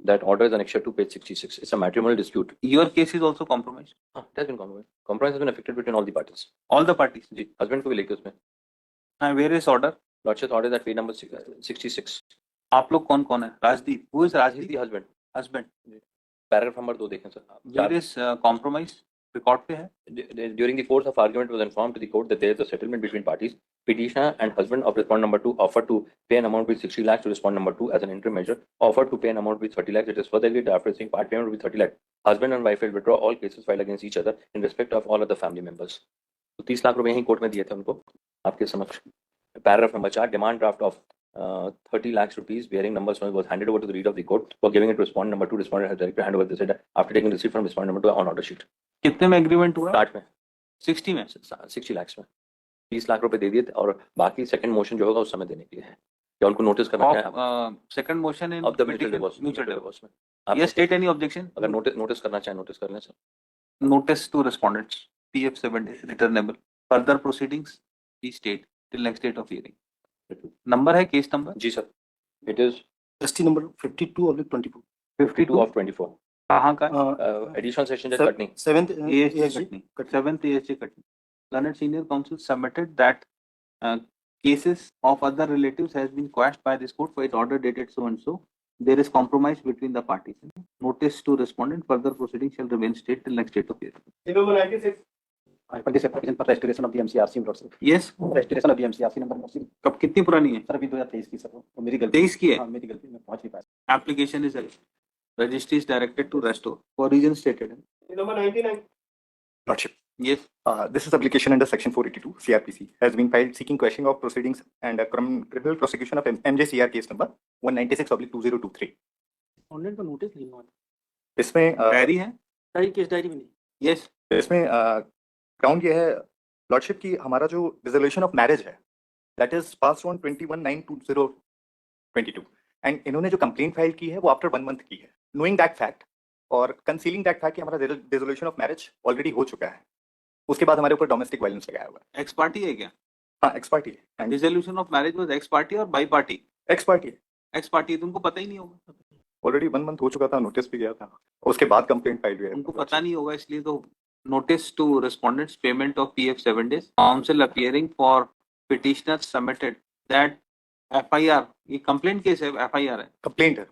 That order is annexure to page 66. It's a matrimonial dispute. Your case is also compromised. It has been compromised. Compromise has been effected between all the parties. All the parties. Ji, husband को भी लेके उसमें. And where is order? Lordship's order is at page number 66. आप लोग कौन कौन है? Rajdeep. Who is Rajdip? The husband. Husband. Paragraph number 2 देखें sir. Where is compromise? Record पे है. During the course of argument was informed to the court that there is a settlement between parties. Petitioner and husband of respondent number 2 offered to pay an amount with 60 lakhs to respondent number 2 as an interim measure. Offered to pay an amount with 30 lakhs. It is further agreed after receiving part payment with 30 lakhs. Husband and wife will withdraw all cases filed against each other in respect of all other family members. तो 30 लाख रुपए यही court में दिए थे उनको आपके समक्ष. Paragraph number 4, demand draft of 30 lakhs rupees bearing numbers was handed over to the reader of the court for giving it to respondent number 2. Respondent has directed hand over the said after taking receipt from respondent number 2 on order sheet. कितने में agreement हुआ? 60 में. 60 में. 60 lakhs में 30 लाख रुपए दे दिए और बाकी सेकंड मोशन जो होगा उस समय देने के लिए है. क्या उनको नोटिस करना है? Second motion in of the mutual divorce में. Yes, state any objection? अगर नोटिस करना चाहे नोटिस कर लें sir. Notice to respondents. PF 7 days returnable. Further proceedings be state till next date of hearing. Number है case number? जी sir. It is ST number 52/24. 52 of 24. कहाँ का? Additional session judge Katni. 7th ASG Katni. 7th ASG Katni. Learned senior counsel submitted that cases of other relatives has been quashed by this court for its order dated so and so. There is compromise between the parties. Notice to respondent. Further proceedings shall remain state till next date of hearing. Number 96. Application for restoration of the MCRC number. Yes. Restoration of the MCRC number. कब कितनी पुरानी है? Sir अभी 2023 की sir. वो मेरी गलती. 23 की है? हाँ मेरी गलती, मैं पहुंच नहीं पाया. Application is registry is directed to restore for reason stated. Number 99. Lordship. Yes. This is application under section 482 CRPC has been filed seeking quashing of proceedings and criminal prosecution of MJCR case number 196/2023. Online का notice नहीं हुआ. इसमें diary है? Diary case diary में नहीं. Yes. इसमें ground ये है लॉर्डशिप की हमारा जो डिसोल्यूशन ऑफ मैरिज है that is pass on 21/9/2022 and इन्होंने जो कंप्लेंट फाइल की है वो आफ्टर 1 मंथ की है. नोइंग दैट फैक्ट और कंसीलिंग दैट फैक्ट कि हमारा डिसोल्यूशन ऑफ मैरिज ऑलरेडी हो चुका है. उसके बाद हमारे ऊपर डोमेस्टिक वायलेंस लगाया हुआ है. एक्स पार्टी है क्या? हाँ एक्स पार्टी है. Dissolution of marriage was x party और बाई पार्टी? एक्स पार्टी है. एक्स पार्टी तुमको पता ही नहीं होगा. ऑलरेडी 1 मंथ हो चुका था, नोटिस भी गया था, उसके बाद कंप्लेंट फाइल हुई है. उनको पता नहीं होगा इसलिए तो notice to respondents payment of PF 7 days. Counsel appearing for petitioner submitted that FIR ये complaint case है. FIR है. कंप्लेंट है.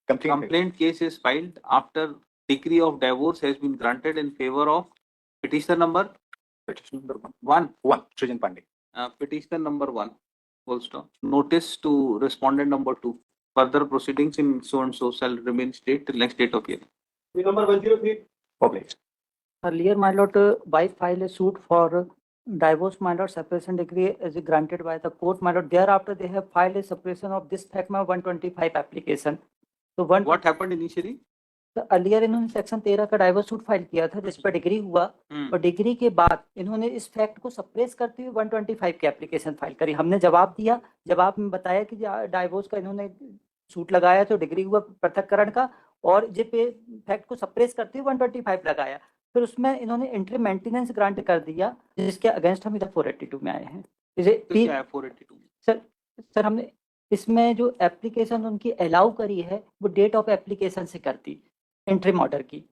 Complaint case is filed after decree of divorce has been granted in favor of petitioner number 1 Srijan Pandey. petitioner number 1 full stop. Notice to respondent number 2. Further proceedings in so and so shall remain state till next date of hearing. Number 103 published. Earlier, my lord, wife filed a suit for divorce, my lord. Separation decree is granted by the court, my lord. Thereafter, they have filed a separation of this fact, my 125 application. So What happened initially? तो earlier इन्होंने section 13 का divorce suit file किया था जिस पर degree हुआ और degree के बाद इन्होंने इस फैक्ट को सप्रेस करते हुए 125 की एप्लीकेशन फाइल करी. हमने जवाब दिया. जवाब में बताया कि डाइवोर्स का इन्होंने सूट लगाया तो डिग्री हुआ पृथककरण का और जे पे फैक्ट को सप्रेस करते हुए 125 लगाया. फिर उसमें इन्होंने इंट्री मेंटेनेंस ग्रांट कर दिया जिसके अगेंस्ट हम इधर 482 में आए हैं. क्या है 482? सर हमने इसमें जो एप्लीकेशन उनकी अलाउ करी है वो डेट ऑफ एप्लीकेशन से करती इंट्रीम ऑर्डर की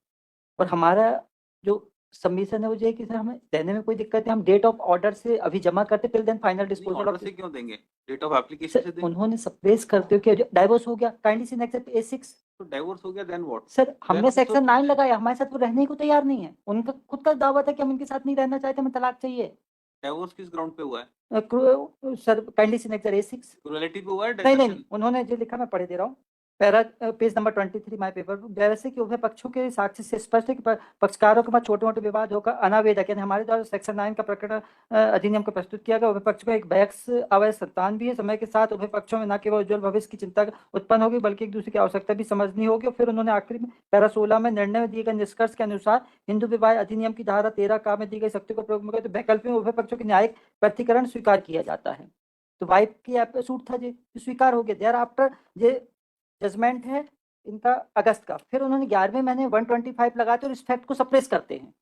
और हमारा जो सबमिशन है वो ये कि सर हमें देने में कोई दिक्कत है. हम डेट ऑफ ऑर्डर से अभी जमा करते till then final disposal order से क्यों देंगे? डेट ऑफ एप्लीकेशन से देंगे. उन्होंने सप्रेस करते हुए कि डाइवोर्स हो गया. काइंडली सी नेक्स्ट A6. तो डाइवोर्स हो गया देन व्हाट? सर हमने सेक्शन 9 लगाया. हमारे साथ वो रहने को तैयार नहीं है. उनका खुद का दावा था कि हम इनके साथ नहीं रहना चाहते, हमें तलाक चाहिए. डाइवोर्स किस ग्राउंड पे हुआ है? सर काइंडली सी नेक्स्ट A6 क्रूएलिटी पे हुआ है? नहीं उन्होंने जो लिखा मैं पढ़े दे रहा हूँ. Page number 23 my paper book. जैसे कि उभय पक्षों के साक्ष्य से स्पष्ट है कि पक्षकारों के पास छोटे मोटे विवाद होकर अनावेदक यानी हमारे द्वारा सेक्शन 9 का प्रकरण अधिनियम को प्रस्तुत किया गया. उभय पक्षों का एक वैक्स अवैध संतान भी है. समय के साथ उभय पक्षों में न केवल उज्ज्वल भविष्य की चिंता उत्पन्न होगी बल्कि एक दूसरे की आवश्यकता भी समझनी होगी. फिर उन्होंने आखिरी में पैरा 16 में निर्णय में दिए गए निष्कर्ष के अनुसार हिंदू विवाह अधिनियम की धारा 13 का में दी गई शक्ति को प्रयोग में तो वैकल्पिक उभय पक्षों के न्यायिक प्रतिकरण स्वीकार किया जाता है. तो वाइफ की सूट था जी स्वीकार हो गया. देयर आफ्टर ये जजमेंट है इनका अगस्त का. फिर उन्होंने 11वें महीने 125 लगाते और इस फैक्ट को सप्रेस करते हैं.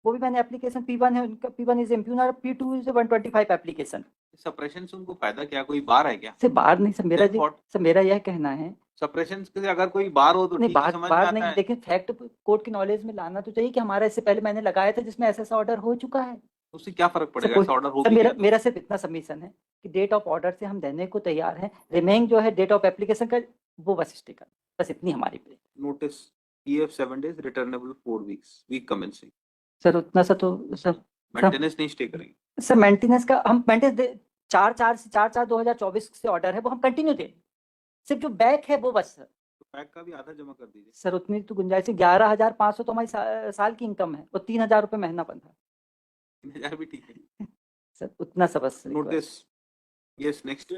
वो भी मैंने एप्लीकेशन P1 है उनका. P1 इज इम्प्यून और P2 इज 125 एप्लीकेशन. सप्रेशन से उनको फायदा क्या? कोई बार है क्या? से बार नहीं सर. मेरा यह कहना है सप्रेशन से अगर कोई बार हो तो नहीं ठीक है, बात समझ में बात आता नहीं, है। लेकिन फैक्ट कोर्ट की नॉलेज में लाना तो चाहिए कि हमारा इससे पहले मैंने लगाया था जिसमें ऐसा ऑर्डर हो चुका है। उससे क्या फर्क सर पड़ेगा, कोई ऐसा ऑर्डर हो सर भी मेरा गया तो? मेरा सिर्फ इतना सबमिशन है कि डेट ऑफ ऑर्डर से हम देने को तैयार हैं, रिमेइंग जो है डेट ऑफ एप्लीकेशन का वो बस स्टे कर, बस इतनी हमारी पे। Notice PF 7 days, returnable 4 weeks, week commencing। Sir उतना सा तो सर मेंटेनेंस नहीं स्टे करेंगे। सर मेंटेनेंस का हम मेंटेनेंस 4/4/2024 से ऑर्डर है वो हम कंटिन्यू दे, सिर्फ जो बैक है वो बस सर। तो पैक का भी आधा जमा कर दीजिए। सर उतनी तो गुंजाइश है, 11,500 तो हमारी साल की इनकम है, वो 3,000 रुपये महीना बन रहा 3000 भी ठीक है। है सर, उतना सा बस। Notice, yes, next.